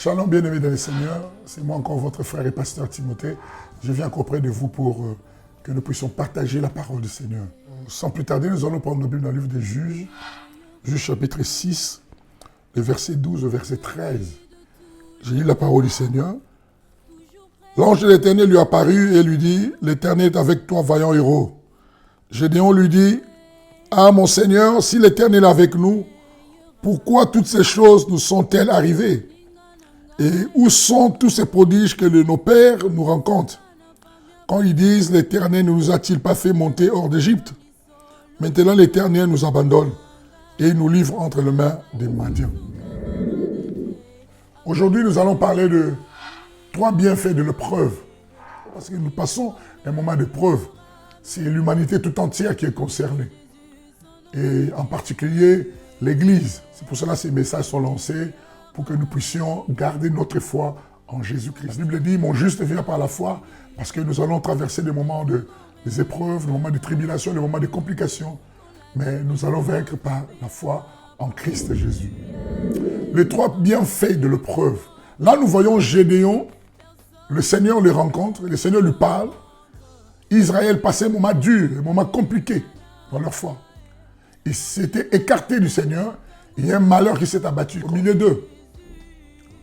Shalom, bien-aimés dans le Seigneur. C'est moi encore votre frère et pasteur Timothée. Je viens auprès de vous pour que nous puissions partager la parole du Seigneur. Sans plus tarder, nous allons prendre nos Bibles dans le livre des Juges. Juges chapitre 6, le verset 12 au verset 13. J'ai lu la parole du Seigneur. L'ange de l'Éternel lui apparut et lui dit, « L'Éternel est avec toi, vaillant héros. » Gédéon lui dit, « Ah, mon Seigneur, si l'Éternel est avec nous, pourquoi toutes ces choses nous sont-elles arrivées? Et où sont tous ces prodiges que nos pères nous rencontrent? Quand ils disent, l'Éternel ne nous a-t-il pas fait monter hors d'Égypte? Maintenant l'Éternel nous abandonne et nous livre entre les mains des Madians. » Aujourd'hui, nous allons parler de 3 bienfaits de l'épreuve. Parce que nous passons un moment d'épreuve. C'est l'humanité tout entière qui est concernée. Et en particulier, l'Église. C'est pour cela que ces messages sont lancés, pour que nous puissions garder notre foi en Jésus-Christ. La Bible dit, mon juste vient par la foi, parce que nous allons traverser des moments des épreuves, des moments de tribulation, des moments de complications. Mais nous allons vaincre par la foi en Christ Jésus. Les 3 bienfaits de l'épreuve. Là, nous voyons Gédéon, le Seigneur le rencontre, le Seigneur lui parle. Israël passait un moment dur, un moment compliqué dans leur foi. Ils s'étaient écartés du Seigneur. Il y a un malheur qui s'est abattu au milieu d'eux.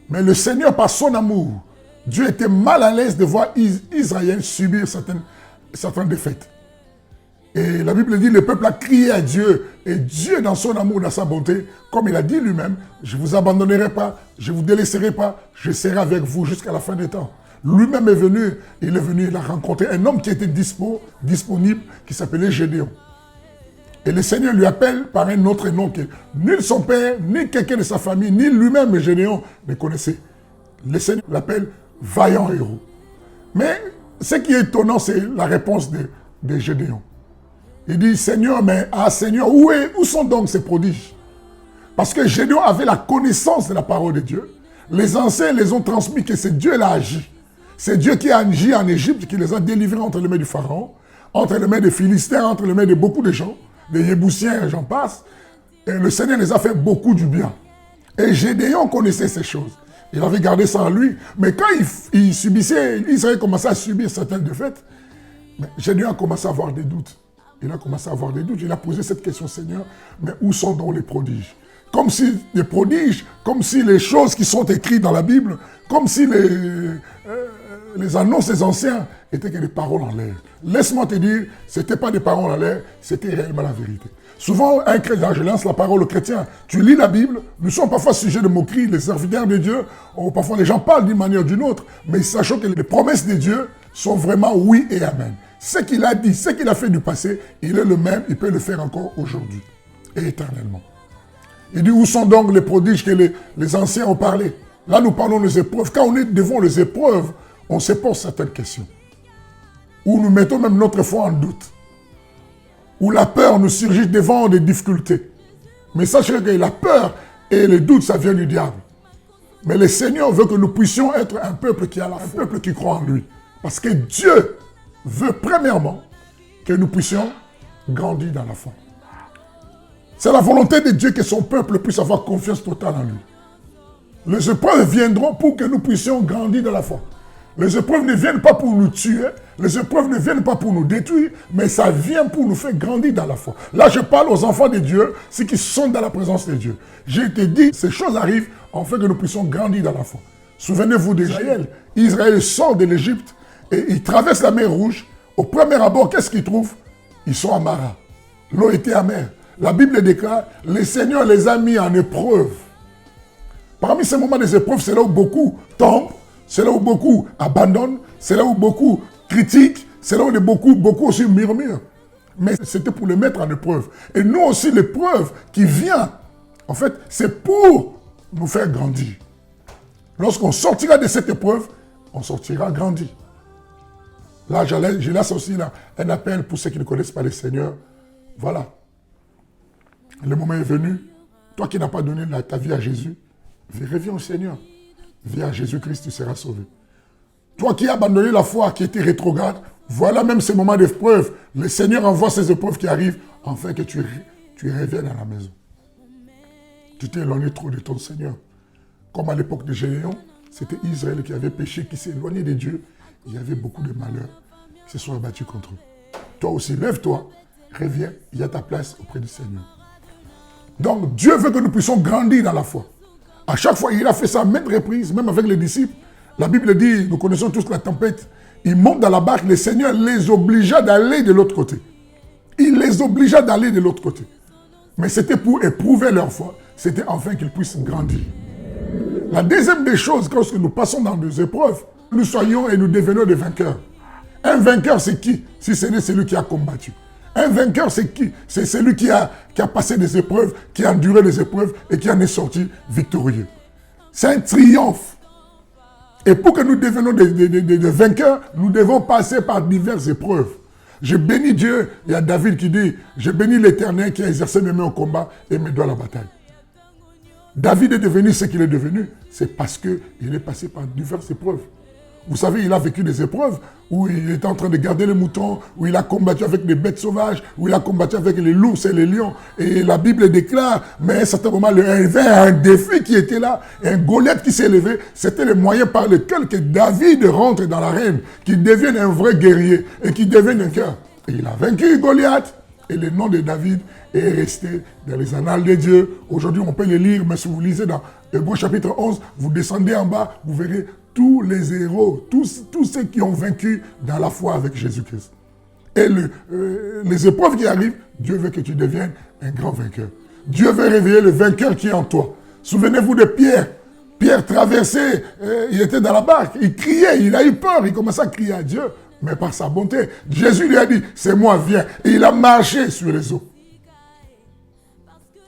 Mais le Seigneur, par son amour, Dieu était mal à l'aise de voir Israël subir certaines défaites. Et la Bible dit, le peuple a crié à Dieu. Et Dieu, dans son amour, dans sa bonté, comme il a dit lui-même, je ne vous abandonnerai pas, je ne vous délaisserai pas, je serai avec vous jusqu'à la fin des temps. Lui-même est venu, il a rencontré un homme qui était disponible, qui s'appelait Gédéon. Et le Seigneur lui appelle par un autre nom que ni son père, ni quelqu'un de sa famille, ni lui-même, Gédéon, ne connaissait. Le Seigneur l'appelle vaillant héros. Mais ce qui est étonnant, c'est la réponse de Gédéon. Il dit, Seigneur, Seigneur, où sont donc ces prodiges? Parce que Gédéon avait la connaissance de la parole de Dieu. Les anciens les ont transmis que c'est Dieu qui a agi. C'est Dieu qui a agi en Égypte, qui les a délivrés entre les mains du Pharaon, entre les mains des Philistins, entre les mains de beaucoup de gens, des Yéboussiens, j'en passe. Et le Seigneur les a fait beaucoup du bien. Et Gédéon connaissait ces choses. Il avait gardé ça en lui. Mais quand il subissait, Israël commençait à subir certaines défaites, Gédéon a commencé à avoir des doutes. Il a commencé à avoir des doutes. Il a posé cette question, Seigneur, mais où sont donc les prodiges? Comme si les prodiges, comme si les choses qui sont écrites dans la Bible, comme si les annonces des anciens étaient que des paroles en l'air. Laisse-moi te dire, ce n'était pas des paroles en l'air, c'était réellement la vérité. Souvent, un chrétien, je lance la parole aux chrétiens, tu lis la Bible, nous sommes parfois sujets de moquerie, les serviteurs de Dieu, ou parfois les gens parlent d'une manière ou d'une autre, mais sachant que les promesses de Dieu sont vraiment oui et amen. Ce qu'il a dit, ce qu'il a fait du passé, il est le même, il peut le faire encore aujourd'hui et éternellement. Il dit, où sont donc les prodiges que les anciens ont parlé? Là, nous parlons des épreuves. Quand on est devant les épreuves, on se pose certaines questions. Où nous mettons même notre foi en doute. Où la peur nous surgit devant des difficultés. Mais sachez que la peur et le doute, ça vient du diable. Mais le Seigneur veut que nous puissions être un peuple qui a la foi, un peuple qui croit en lui. Parce que Dieu veut premièrement que nous puissions grandir dans la foi. C'est la volonté de Dieu que son peuple puisse avoir confiance totale en lui. Les épreuves viendront pour que nous puissions grandir dans la foi. Les épreuves ne viennent pas pour nous tuer, les épreuves ne viennent pas pour nous détruire, mais ça vient pour nous faire grandir dans la foi. Là, je parle aux enfants de Dieu, ceux qui sont dans la présence de Dieu. J'ai te dit, ces choses arrivent afin que nous puissions grandir dans la foi. Souvenez-vous d'Israël. Israël sort de l'Égypte et il traverse la mer Rouge. Au premier abord, qu'est-ce qu'ils trouvent? Ils sont à Mara. L'eau était amère. La Bible déclare, le Seigneur les a mis en épreuve. Parmi ces moments des épreuves, c'est là où beaucoup tombent, c'est là où beaucoup abandonnent, c'est là où beaucoup critiquent, c'est là où beaucoup aussi murmurent. Mais c'était pour les mettre en épreuve. Et nous aussi, l'épreuve qui vient, en fait, c'est pour nous faire grandir. Lorsqu'on sortira de cette épreuve, on sortira grandi. Là, je laisse aussi là, un appel pour ceux qui ne connaissent pas le Seigneur. Voilà. Le moment est venu. Toi qui n'as pas donné ta vie à Jésus, reviens au Seigneur. Viens à Jésus-Christ, tu seras sauvé. Toi qui as abandonné la foi, qui était rétrograde, voilà même ces moments d'épreuve. Le Seigneur envoie ces épreuves qui arrivent afin que tu reviennes à la maison. Tu t'es éloigné trop de ton Seigneur. Comme à l'époque de Gédéon, c'était Israël qui avait péché, qui s'est éloigné de Dieu. Il y avait beaucoup de malheurs qui se sont abattus contre eux. Toi aussi, lève-toi, reviens, il y a ta place auprès du Seigneur. Donc, Dieu veut que nous puissions grandir dans la foi. À chaque fois, il a fait ça à maintes reprises, même avec les disciples. La Bible dit, nous connaissons tous la tempête. Ils montent dans la barque, le Seigneur les obligea d'aller de l'autre côté. Il les obligea d'aller de l'autre côté. Mais c'était pour éprouver leur foi. C'était afin qu'ils puissent grandir. La deuxième des choses, lorsque nous passons dans des épreuves, nous soyons et nous devenons des vainqueurs. Un vainqueur, c'est qui? Si ce n'est celui qui a combattu. Un vainqueur, c'est qui? C'est celui qui a passé des épreuves, qui a enduré des épreuves et qui en est sorti victorieux. C'est un triomphe. Et pour que nous devenions des vainqueurs, nous devons passer par diverses épreuves. Je bénis Dieu. Il y a David qui dit, je bénis l'Éternel qui a exercé mes mains au combat et mes doigts à la bataille. David est devenu ce qu'il est devenu. C'est parce qu'il est passé par diverses épreuves. Vous savez, il a vécu des épreuves où il était en train de garder les moutons, où il a combattu avec des bêtes sauvages, où il a combattu avec les loups et les lions. Et la Bible déclare, mais à un certain moment, il y avait un défi qui était là, un Goliath qui s'est levé. C'était le moyen par lequel que David rentre dans l'arène, qu'il devienne un vrai guerrier et qu'il devienne un cœur. Et il a vaincu Goliath. Et le nom de David est resté dans les annales de Dieu. Aujourd'hui, on peut le lire, mais si vous lisez dans Hébreux chapitre 11, vous descendez en bas, vous verrez tous les héros, tous ceux qui ont vaincu dans la foi avec Jésus-Christ. Et les épreuves qui arrivent, Dieu veut que tu deviennes un grand vainqueur. Dieu veut réveiller le vainqueur qui est en toi. Souvenez-vous de Pierre. Pierre traversait, il était dans la barque, il criait, il a eu peur, il commençait à crier à Dieu. Mais par sa bonté, Jésus lui a dit, c'est moi, viens. Et il a marché sur les eaux.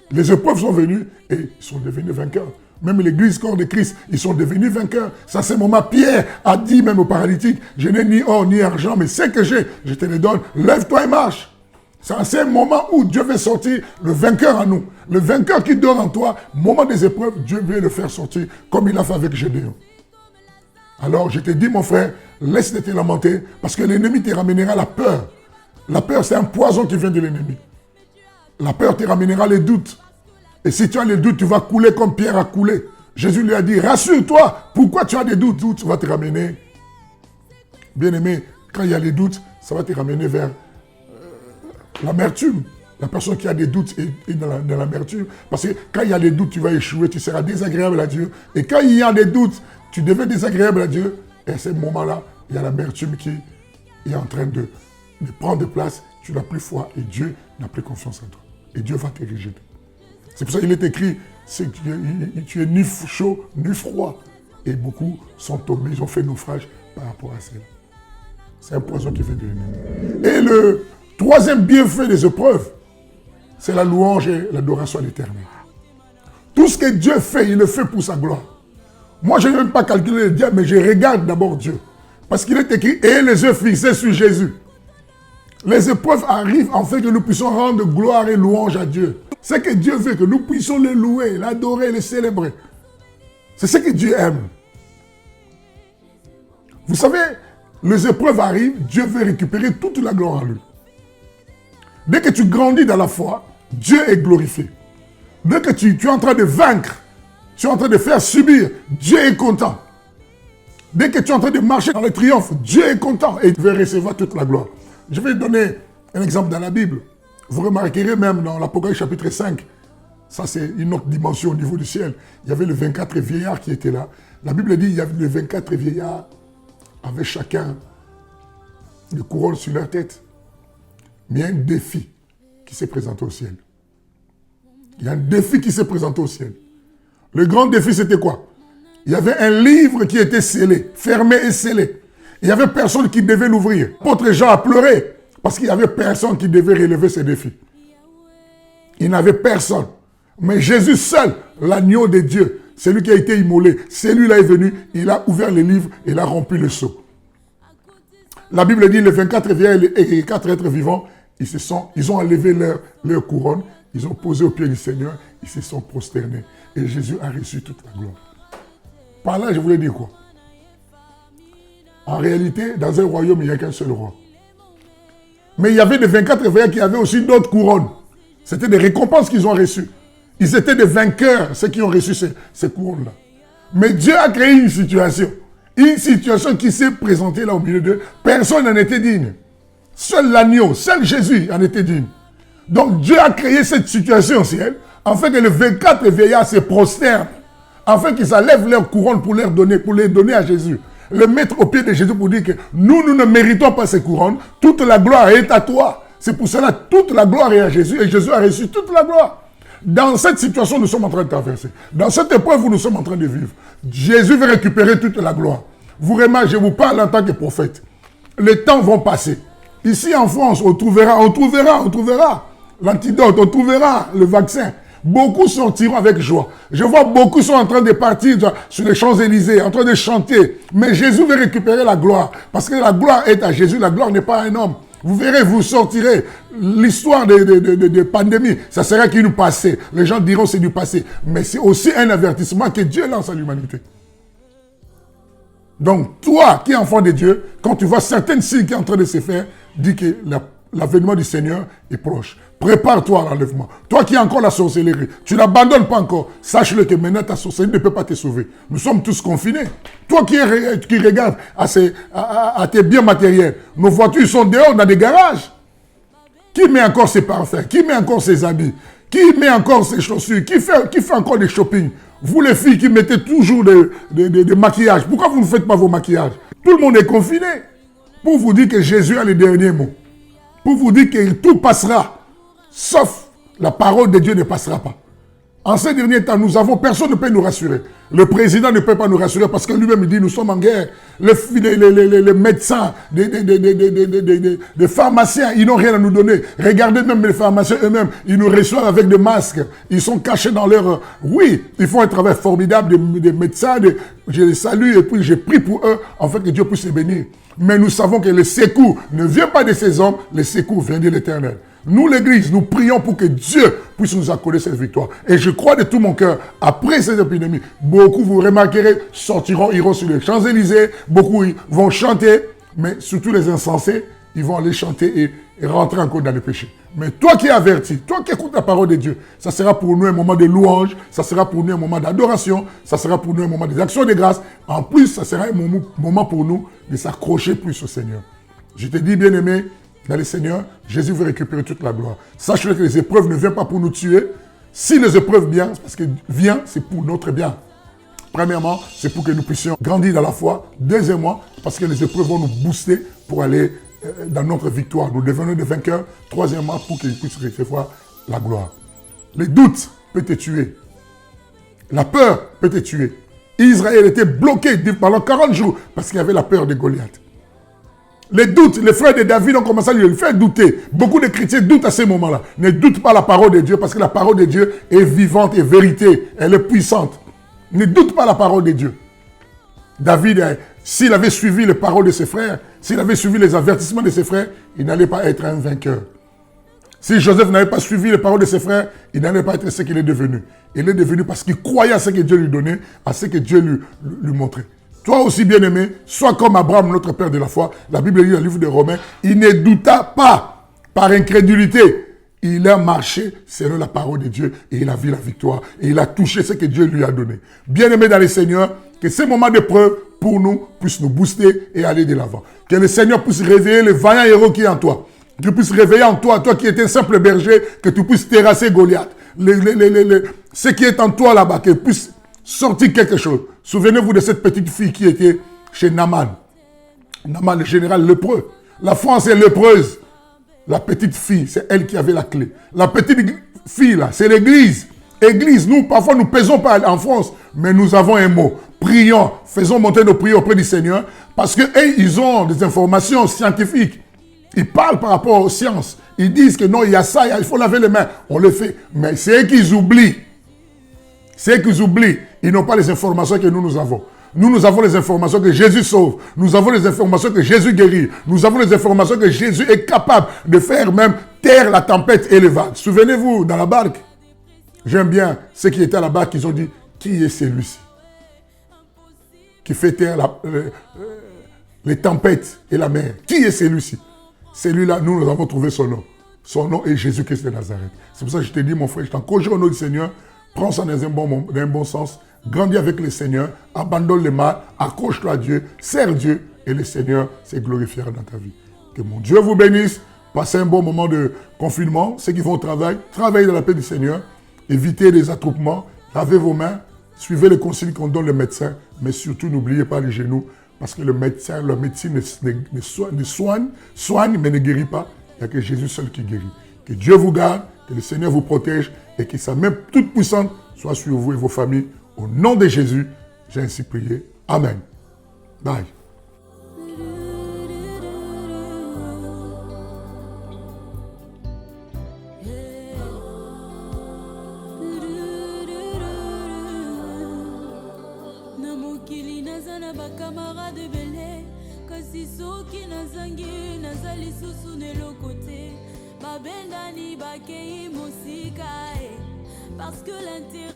Les épreuves sont venues et ils sont devenus vainqueurs. Même l'église corps de Christ, ils sont devenus vainqueurs. C'est à ce moment, Pierre a dit même au paralytique, je n'ai ni or ni argent, mais ce que j'ai, je te le donne. Lève-toi et marche. C'est à ce moment où Dieu veut sortir le vainqueur en nous. Le vainqueur qui dort en toi, moment des épreuves, Dieu veut le faire sortir comme il a fait avec Gédéon. Alors je te dis mon frère, laisse de te lamenter parce que l'ennemi te ramènera la peur. La peur c'est un poison qui vient de l'ennemi. La peur te ramènera les doutes. Et si tu as les doutes, tu vas couler comme Pierre a coulé. Jésus lui a dit, rassure-toi, pourquoi tu as des doutes? Doutes va te ramener. Bien aimé, quand il y a les doutes, ça va te ramener vers l'amertume. La personne qui a des doutes est dans l'amertume. Parce que quand il y a des doutes, tu vas échouer, tu seras désagréable à Dieu. Et quand il y a des doutes, tu deviens désagréable à Dieu. Et à ce moment-là, il y a l'amertume qui est en train de prendre place. Tu n'as plus foi et Dieu n'a plus confiance en toi. Et Dieu va te rejeter. C'est pour ça qu'il est écrit, tu es ni chaud ni froid. Et beaucoup sont tombés, ils ont fait naufrage par rapport à cela. C'est un poison qui vient de l'ennemi. Et le troisième bienfait des épreuves, c'est la louange et l'adoration à l'Éternel. Tout ce que Dieu fait, il le fait pour sa gloire. Moi, je n'ai même pas calculé le diable, mais je regarde d'abord Dieu. Parce qu'il est écrit, et les yeux fixés sur Jésus. Les épreuves arrivent en fait que nous puissions rendre gloire et louange à Dieu. C'est que Dieu veut que nous puissions le louer, l'adorer, le célébrer. C'est ce que Dieu aime. Vous savez, les épreuves arrivent, Dieu veut récupérer toute la gloire en lui. Dès que tu grandis dans la foi, Dieu est glorifié. Dès que tu es en train de vaincre, tu es en train de faire subir, Dieu est content. Dès que tu es en train de marcher dans le triomphe, Dieu est content et il veut recevoir toute la gloire. Je vais donner un exemple dans la Bible. Vous remarquerez même dans l'Apocalypse chapitre 5, ça c'est une autre dimension au niveau du ciel. Il y avait les 24 vieillards qui étaient là. La Bible dit qu'il y avait les 24 vieillards avec chacun une couronne sur leur tête. Mais il y a un défi qui s'est présenté au ciel. Il y a un défi qui s'est présenté au ciel. Le grand défi c'était quoi? Il y avait un livre qui était scellé, fermé et scellé. Il n'y avait personne qui devait l'ouvrir. L'apôtre Jean a pleuré parce qu'il n'y avait personne qui devait relever ce défi. Il n'avait personne. Mais Jésus seul, l'agneau de Dieu, celui qui a été immolé, celui-là est venu, il a ouvert le livre et il a rempli le seau. La Bible dit les 24 vieillards et les 4 êtres vivants, ils ont enlevé leur couronne, ils ont posé au pied du Seigneur, ils se sont prosternés. Et Jésus a reçu toute la gloire. Par là, je voulais dire quoi? En réalité, dans un royaume, il n'y a qu'un seul roi. Mais il y avait des 24 vieillards qui avaient aussi d'autres couronnes. C'était des récompenses qu'ils ont reçues. Ils étaient des vainqueurs, ceux qui ont reçu ces couronnes-là. Mais Dieu a créé une situation. Une situation qui s'est présentée là au milieu d'eux. Personne n'en était digne. Seul l'agneau, seul Jésus en était digne. Donc Dieu a créé cette situation au ciel, afin que les 24 vieillards se prosternent, afin qu'ils enlèvent leur couronne pour les donner à Jésus. Le mettre au pied de Jésus pour dire que nous ne méritons pas ces couronnes, toute la gloire est à toi. C'est pour cela que toute la gloire est à Jésus, et Jésus a reçu toute la gloire. Dans cette situation, nous sommes en train de traverser. Dans cette épreuve où nous sommes en train de vivre, Jésus veut récupérer toute la gloire. Vous remarquez, je vous parle en tant que prophète. Les temps vont passer. Ici en France, on trouvera l'antidote, on trouvera le vaccin. Beaucoup sortiront avec joie. Je vois beaucoup sont en train de partir sur les Champs-Élysées, en train de chanter. Mais Jésus veut récupérer la gloire. Parce que la gloire est à Jésus, la gloire n'est pas à un homme. Vous verrez, vous sortirez. L'histoire de pandémie, ça sera qu'une passé. Les gens diront c'est du passé. Mais c'est aussi un avertissement que Dieu lance à l'humanité. Donc, toi qui es enfant de Dieu, quand tu vois certaines signes qui sont en train de se faire, dis que l'avènement du Seigneur est proche. Prépare-toi à l'enlèvement. Toi qui as encore la sorcellerie, tu ne l'abandonnes pas encore. Sache-le que maintenant ta sorcellerie ne peut pas te sauver. Nous sommes tous confinés. Toi qui regardes à tes biens matériels, nos voitures sont dehors dans des garages. Qui met encore ses parfums? Qui met encore ses habits? Qui met encore ses chaussures? Qui fait encore des shopping? Vous les filles qui mettez toujours des maquillages, pourquoi vous ne faites pas vos maquillages? Tout le monde est confiné. Pour vous dire que Jésus a les derniers mots. Pour vous dire que tout passera. Sauf la parole de Dieu ne passera pas. En ces derniers temps, personne ne peut nous rassurer. Le président ne peut pas nous rassurer parce que lui-même dit nous sommes en guerre. Les médecins, les pharmaciens, ils n'ont rien à nous donner. Regardez même les pharmaciens eux-mêmes, ils nous reçoivent avec des masques. Ils sont cachés dans leur... Oui, ils font un travail formidable des médecins. Je les salue et puis je prie pour eux afin que Dieu puisse les bénir. Mais nous savons que le secours ne vient pas de ces hommes, le secours vient de l'Éternel. Nous, l'Église, nous prions pour que Dieu puisse nous accorder cette victoire. Et je crois de tout mon cœur, après cette épidémie, beaucoup, vous remarquerez, sortiront, iront sur les Champs-Élysées, beaucoup vont chanter, mais surtout les insensés, ils vont aller chanter et rentrer encore dans le péché. Mais toi qui es averti, toi qui écoutes la parole de Dieu, ça sera pour nous un moment de louange, ça sera pour nous un moment d'adoration, ça sera pour nous un moment des actions de grâce. En plus, ça sera un moment pour nous de s'accrocher plus au Seigneur. Je te dis, bien-aimé, dans le Seigneur, Jésus veut récupérer toute la gloire. Sache que les épreuves ne viennent pas pour nous tuer. Si les épreuves viennent, c'est parce que c'est pour notre bien. Premièrement, c'est pour que nous puissions grandir dans la foi. Deuxièmement, parce que les épreuves vont nous booster pour aller dans notre victoire. Nous devenons des vainqueurs. Troisièmement, pour qu'ils puissent recevoir la gloire. Les doutes peuvent te tuer. La peur peut te tuer. Israël était bloqué pendant 40 jours parce qu'il y avait la peur de Goliath. Les doutes, les frères de David ont commencé à lui faire douter. Beaucoup de chrétiens doutent à ce moment-là. Ne doute pas la parole de Dieu parce que la parole de Dieu est vivante et vérité. Elle est puissante. Ne doute pas la parole de Dieu. David, s'il avait suivi les paroles de ses frères, s'il avait suivi les avertissements de ses frères, il n'allait pas être un vainqueur. Si Joseph n'avait pas suivi les paroles de ses frères, il n'allait pas être ce qu'il est devenu. Il est devenu parce qu'il croyait à ce que Dieu lui donnait, à ce que Dieu lui montrait. Toi aussi, bien-aimé, sois comme Abraham, notre père de la foi. La Bible dit dans le livre de Romains, il ne douta pas par incrédulité. Il a marché selon la parole de Dieu et il a vu la victoire. Et il a touché ce que Dieu lui a donné. Bien-aimé dans le Seigneur, que ces moments d'épreuve pour nous puissent nous booster et aller de l'avant. Que le Seigneur puisse réveiller le vaillant héros qui est en toi. Que tu puisses réveiller en toi, toi qui étais un simple berger, que tu puisses terrasser Goliath. Ce qui est en toi là-bas, que puisse sortir quelque chose. Souvenez-vous de cette petite fille qui était chez Naaman. Naaman, le général lépreux. La France est lépreuse. La petite fille, c'est elle qui avait la clé. La petite fille, là, c'est l'église. Église, nous, parfois, nous ne pesons pas en France, mais nous avons un mot. Prions, faisons monter nos prières auprès du Seigneur, parce qu'ils ont des informations scientifiques. Ils parlent par rapport aux sciences. Ils disent que non, il y a ça, il faut laver les mains. On le fait. Mais c'est eux qu'ils oublient. C'est eux qu'ils oublient. Ils n'ont pas les informations que nous avons. Nous avons les informations que Jésus sauve. Nous avons les informations que Jésus guérit. Nous avons les informations que Jésus est capable de faire même taire la tempête et les vagues. Souvenez-vous, dans la barque, j'aime bien ceux qui étaient à la barque, ils ont dit, qui est celui-ci qui fait taire les tempêtes et la mer? Qui est celui-ci? Celui-là, nous avons trouvé son nom. Son nom est Jésus-Christ de Nazareth. C'est pour ça que je te dis, mon frère, je t'encourage au nom du Seigneur, Prends ça dans un bon sens. Grandis avec le Seigneur. Abandonne le mal. Accroche-toi à Dieu. Sers Dieu. Et le Seigneur se glorifiera dans ta vie. Que mon Dieu vous bénisse. Passez un bon moment de confinement. Ceux qui vont au travail, travaillez dans la paix du Seigneur. Évitez les attroupements. Lavez vos mains. Suivez les consignes qu'on donne les médecins. Mais surtout, n'oubliez pas les genoux. Parce que le médecin, la médecine soigne, mais ne guérit pas. Il n'y a que Jésus seul qui guérit. Que Dieu vous garde, que le Seigneur vous protège et que sa main toute puissante soit sur vous et vos familles. Au nom de Jésus, j'ai ainsi prié. Amen. Bye. Parce que l'intérêt